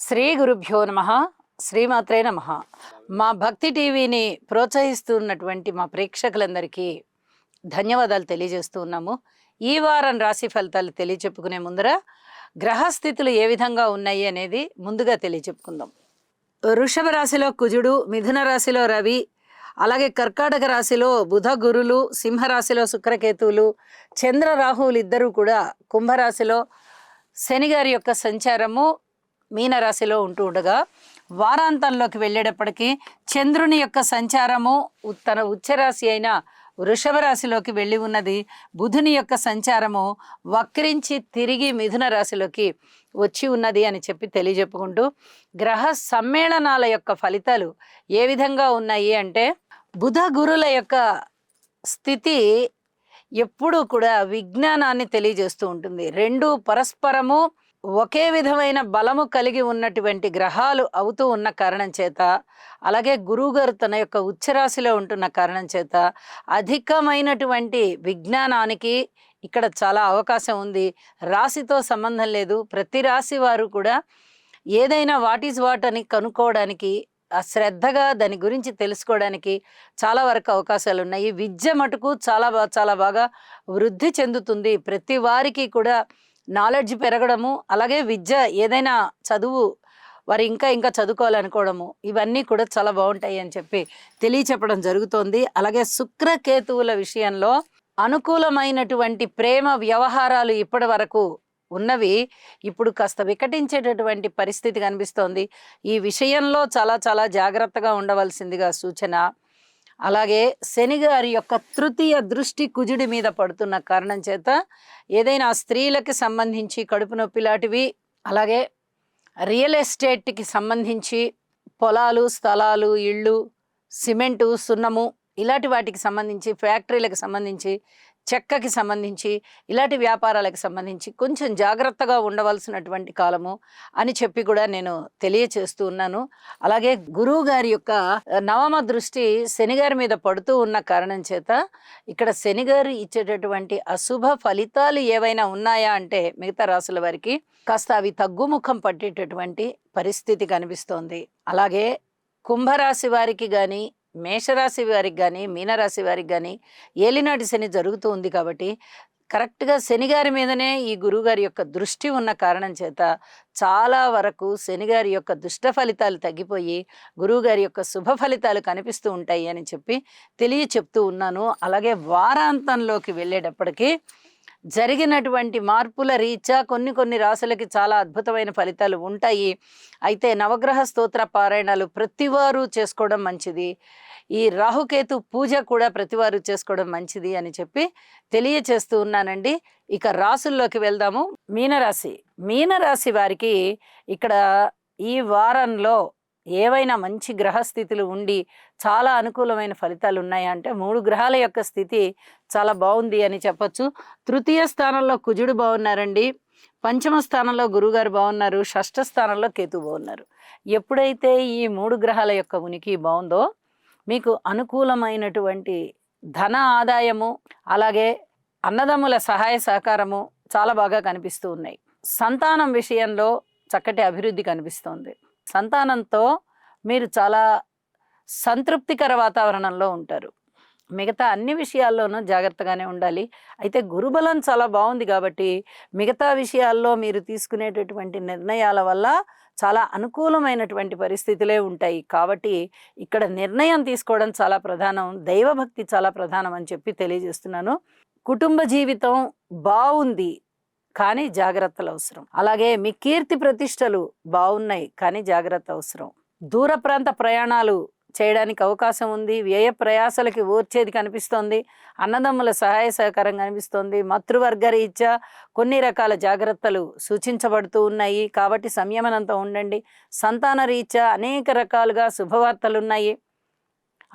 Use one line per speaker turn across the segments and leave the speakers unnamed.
శ్రీ గురుభ్యో నమః. శ్రీమాత్రే నమః. మా భక్తి టీవీని ప్రోత్సహిస్తున్నటువంటి మా ప్రేక్షకులందరికీ ధన్యవాదాలు తెలియజేస్తూ ఉన్నాము. ఈ వారం రాశి ఫలితాలు తెలియచెప్పుకునే ముందర గ్రహస్థితులు ఏ విధంగా ఉన్నాయి అనేది ముందుగా తెలియచెప్పుకుందాం. వృషభ రాశిలో కుజుడు, మిథున రాశిలో రవి, అలాగే కర్కాటక రాశిలో బుధ గురులు, సింహరాశిలో శుక్రకేతువులు, చంద్ర రాహువులు ఇద్దరూ కూడా కుంభరాశిలో శని గారి యొక్క సంచారము మీనరాశిలో ఉంటూ ఉండగా, వారాంతంలోకి వెళ్ళేటప్పటికీ చంద్రుని యొక్క సంచారము తన ఉచ్చరాశి అయిన వృషభ రాశిలోకి వెళ్ళి ఉన్నది. బుధుని యొక్క సంచారము వక్రించి తిరిగి మిథున రాశిలోకి వచ్చి ఉన్నది అని చెప్పి తెలియజెప్పుకుంటూ, గ్రహ సమ్మేళనాల యొక్క ఫలితాలు ఏ విధంగా ఉన్నాయి అంటే, బుధ గురుల యొక్క స్థితి ఎప్పుడూ కూడా విజ్ఞానాన్ని తెలియజేస్తూ ఉంటుంది. రెండు పరస్పరము ఒకే విధమైన బలము కలిగి ఉన్నటువంటి గ్రహాలు అవుతూ ఉన్న కారణం చేత, అలాగే గురువుగారు తన యొక్క ఉచ్చరాశిలో ఉంటున్న కారణం చేత అధికమైనటువంటి విజ్ఞానానికి ఇక్కడ చాలా అవకాశం ఉంది. రాశితో సంబంధం లేదు. ప్రతి రాశి వారు కూడా ఏదైనా వాట్ ఈజ్ వాట్ అని కనుక్కోవడానికి, శ్రద్ధగా దాని గురించి తెలుసుకోవడానికి చాలా వరకు అవకాశాలు ఉన్నాయి. విద్య మటుకు చాలా బాగా వృద్ధి చెందుతుంది. ప్రతి వారికి కూడా నాలెడ్జ్ పెరగడము, అలాగే విద్య ఏదైనా చదువు వారు ఇంకా చదువుకోవాలనుకోవడము, ఇవన్నీ కూడా చాలా బాగుంటాయి అని చెప్పి తెలియచెప్పడం జరుగుతోంది. అలాగే శుక్రకేతువుల విషయంలో అనుకూలమైనటువంటి ప్రేమ వ్యవహారాలు ఇప్పటి వరకు ఉన్నవి ఇప్పుడు కాస్త వికటించేటటువంటి పరిస్థితి కనిపిస్తోంది. ఈ విషయంలో చాలా జాగ్రత్తగా ఉండవలసిందిగా సూచన. అలాగే శని గారి యొక్క తృతీయ దృష్టి కుజుడి మీద పడుతున్న కారణం చేత ఏదైనా స్త్రీలకి సంబంధించి కడుపు నొప్పి లాంటివి, అలాగే రియల్ ఎస్టేట్కి సంబంధించి పొలాలు, స్థలాలు, ఇళ్ళు, సిమెంటు, సున్నము ఇలాంటి వాటికి సంబంధించి, ఫ్యాక్టరీలకు సంబంధించి, చెక్కకి సంబంధించి, ఇలాంటి వ్యాపారాలకు సంబంధించి కొంచెం జాగ్రత్తగా ఉండవలసినటువంటి కాలము అని చెప్పి కూడా నేను తెలియచేస్తూ ఉన్నాను. అలాగే గురువు గారి యొక్క నవమ దృష్టి శని గారి మీద పడుతూ ఉన్న కారణం చేత ఇక్కడ శని గారు ఇచ్చేటటువంటి అశుభ ఫలితాలు ఏవైనా ఉన్నాయా అంటే మిగతా రాసుల వారికి కాస్త అవి తగ్గుముఖం పట్టేటటువంటి పరిస్థితి కనిపిస్తోంది. అలాగే కుంభరాశి వారికి కానీ, మేషరాశి వారికి కానీ, మీనరాశి వారికి కానీ ఏలినాటి శని జరుగుతూ ఉంది కాబట్టి కరెక్ట్గా శని గారి మీదనే ఈ గురువుగారి యొక్క దృష్టి ఉన్న కారణం చేత చాలా వరకు శని గారి యొక్క దుష్ట ఫలితాలు తగ్గిపోయి గురువుగారి యొక్క శుభ ఫలితాలు కనిపిస్తూ ఉంటాయి అని చెప్పి చెప్తూ ఉన్నాను. అలాగే వారాంతంలోకి వెళ్ళేటప్పటికీ జరిగినటువంటి మార్పుల రీత్యా కొన్ని రాశులకి చాలా అద్భుతమైన ఫలితాలు ఉంటాయి. అయితే నవగ్రహ స్తోత్ర పారాయణాలు ప్రతివారు చేసుకోవడం మంచిది. ఈ రాహుకేతు పూజ కూడా ప్రతివారు చేసుకోవడం మంచిది అని చెప్పి తెలియచేస్తూ ఉన్నానండి. ఇక రాసుల్లోకి వెళ్దాము. మీనరాశి వారికి ఇక్కడ ఈ వారంలో ఏవైనా మంచి గ్రహస్థితులు ఉండి చాలా అనుకూలమైన ఫలితాలు ఉన్నాయా అంటే 3 గ్రహాల యొక్క స్థితి చాలా బాగుంది అని చెప్పొచ్చు. తృతీయ స్థానంలో కుజుడు బాగున్నారండి, పంచమ స్థానంలో గురువుగారు బాగున్నారు, షష్ఠ స్థానంలో కేతు బాగున్నారు. ఎప్పుడైతే ఈ 3 గ్రహాల యొక్క ఉనికి బాగుందో మీకు అనుకూలమైనటువంటి ధన ఆదాయము, అలాగే అన్నదమ్ముల సహాయ సహకారము చాలా బాగా కనిపిస్తూ ఉన్నాయి. సంతానం విషయంలో చక్కటి అభివృద్ధి కనిపిస్తోంది. సంతానంతో మీరు చాలా సంతృప్తికర వాతావరణంలో ఉంటారు. మిగతా అన్ని విషయాల్లోనూ జాగ్రత్తగానే ఉండాలి. అయితే గురుబలం చాలా బాగుంది కాబట్టి మిగతా విషయాల్లో మీరు తీసుకునేటటువంటి నిర్ణయాల వల్ల చాలా అనుకూలమైనటువంటి పరిస్థితులే ఉంటాయి. కాబట్టి ఇక్కడ నిర్ణయం తీసుకోవడం చాలా ప్రధానం, దైవభక్తి చాలా ప్రధానం అని చెప్పి తెలియజేస్తున్నాను. కుటుంబ జీవితం బాగుంది కానీ జాగ్రత్తలు అవసరం. అలాగే మీ కీర్తి ప్రతిష్టలు బాగున్నాయి కానీ జాగ్రత్త అవసరం. దూర ప్రాంత ప్రయాణాలు చేయడానికి అవకాశం ఉంది. వ్యయ ప్రయాసలకి ఓర్చేది కనిపిస్తోంది. అన్నదమ్ముల సహాయ సహకారం కనిపిస్తోంది. మాతృవర్గ రీత్యా కొన్ని రకాల జాగ్రత్తలు సూచించబడుతూ ఉన్నాయి కాబట్టి సంయమనంతో ఉండండి. సంతాన రీత్యా అనేక రకాలుగా శుభవార్తలు ఉన్నాయి.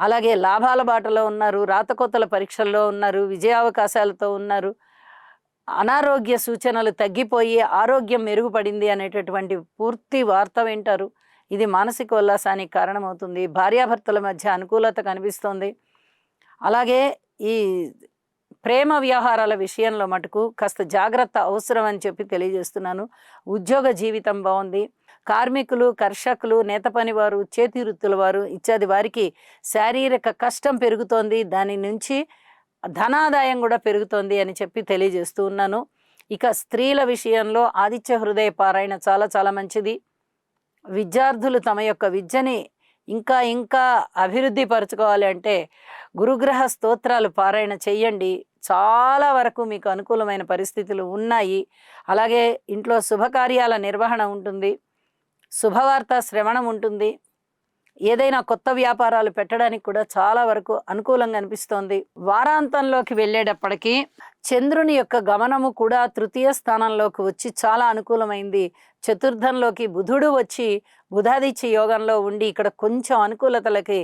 అలాగే లాభాల బాటలో ఉన్నారు, రాతకోతల పరీక్షల్లో ఉన్నారు, విజయావకాశాలతో ఉన్నారు. అనారోగ్య సూచనలు తగ్గిపోయి ఆరోగ్యం మెరుగుపడింది అనేటటువంటి పూర్తి వార్త వింటారు. ఇది మానసిక ఉల్లాసానికి కారణమవుతుంది. భార్యాభర్తల మధ్య అనుకూలత కనిపిస్తోంది. అలాగే ఈ ప్రేమ వ్యవహారాల విషయంలో మటుకు కాస్త జాగ్రత్త అవసరం అని చెప్పి తెలియజేస్తున్నాను. ఉద్యోగ జీవితం బాగుంది. కార్మికులు, కర్షకులు, నేత పనివారు, చేతి వృత్తుల వారు ఇత్యాది వారికి శారీరక కష్టం పెరుగుతోంది. దాని నుంచి ధనాదాయం కూడా పెరుగుతోంది అని చెప్పి తెలియజేస్తూ ఉన్నాను. ఇక స్త్రీల విషయంలో ఆదిత్య హృదయ పారాయణ చాలా చాలా మంచిది. విద్యార్థులు తమ యొక్క విద్యని ఇంకా ఇంకా అభివృద్ధి పరచుకోవాలి అంటే గురుగ్రహ స్తోత్రాలు పారాయణ చెయ్యండి. చాలా వరకు మీకు అనుకూలమైన పరిస్థితులు ఉన్నాయి. అలాగే ఇంట్లో శుభకార్యాల నిర్వహణ ఉంటుంది, శుభవార్త శ్రవణం ఉంటుంది. ఏదైనా కొత్త వ్యాపారాలు పెట్టడానికి కూడా చాలా వరకు అనుకూలంగా అనిపిస్తోంది. వారాంతంలోకి వెళ్ళేటప్పటికీ చంద్రుని యొక్క గమనము కూడా తృతీయ స్థానంలోకి వచ్చి చాలా అనుకూలమైంది. చతుర్థంలోకి బుధుడు వచ్చి బుధాదిత్య యోగంలో ఉండి ఇక్కడ కొంచెం అనుకూలతలకి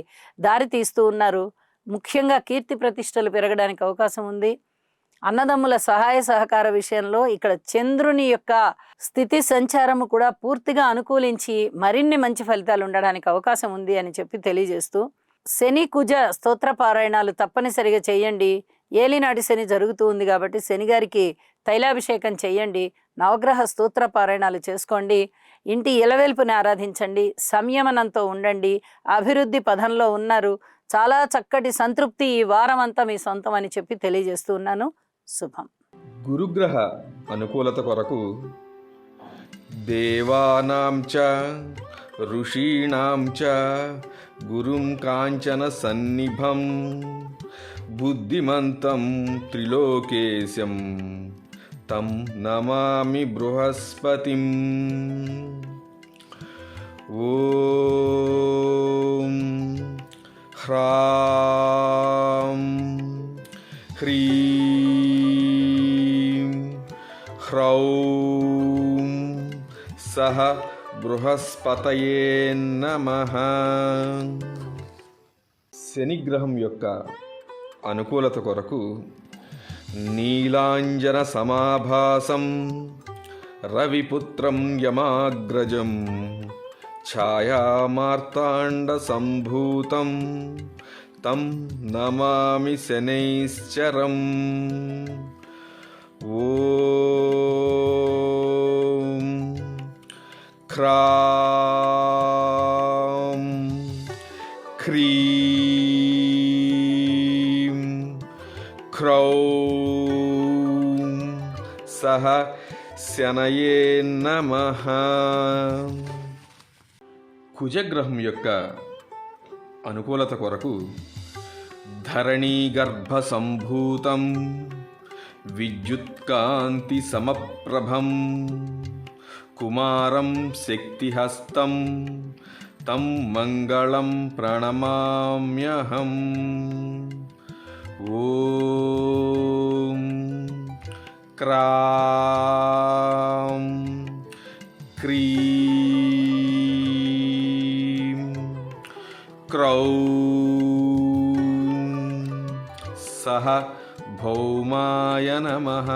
దారి తీస్తూ ఉన్నారు. ముఖ్యంగా కీర్తి ప్రతిష్టలు పెరగడానికి అవకాశం ఉంది. అన్నదమ్ముల సహాయ సహకార విషయంలో ఇక్కడ చంద్రుని యొక్క స్థితి సంచారము కూడా పూర్తిగా అనుకూలించి మరిన్ని మంచి ఫలితాలు ఉండడానికి అవకాశం ఉంది అని చెప్పి తెలియజేస్తూ, శని కుజ స్తోత్ర పారాయణాలు తప్పనిసరిగా చేయండి. ఏలినాటి శని జరుగుతూ ఉంది కాబట్టి శని గారికి తైలాభిషేకం చేయండి. నవగ్రహ స్తోత్ర పారాయణాలు చేసుకోండి. ఇంటి ఇలవెల్పుని ఆరాధించండి. సంయమనంతో ఉండండి. అభివృద్ధి పదంలో ఉన్నారు. చాలా చక్కటి సంతృప్తి ఈ వారం అంతా మీ సొంతం అని చెప్పి తెలియజేస్తూ ఉన్నాను. శుభం.
గురుగ్రహ అనుకూలత కొరకు దేవానాం చ ఋషీణాం చ గురుం కాంచన సన్నిభం బుద్ధిమంతం త్రిలోకేశం తం నమామి బృహస్పతిం. ఓం హ్రాం హ్రీం హ్రౌం సహ బృహస్పతయే నమః. శనిగ్రహం యొక్క అనుకూలత కొరకు నీలాంజన సమాభాసం రవిపుత్రం యమాగ్రజం ఛాయామార్తాండ సంభూతం తం నమామి శనైశ్చరం. ఓం హ్రాం హ్రీం హ్రౌం సహ శనయే నమః. కుజగ్రహం యొక్క అనుకూలత కొరకు ధరణీగర్భ సంభూతం విద్యుత్కాంతి సమప్రభం కుమారం శక్తిహస్తం తం మంగళం ప్రణమామ్యహం. ఓం క్రాం క్రీం క్రౌం సహ భౌమాయ నమః.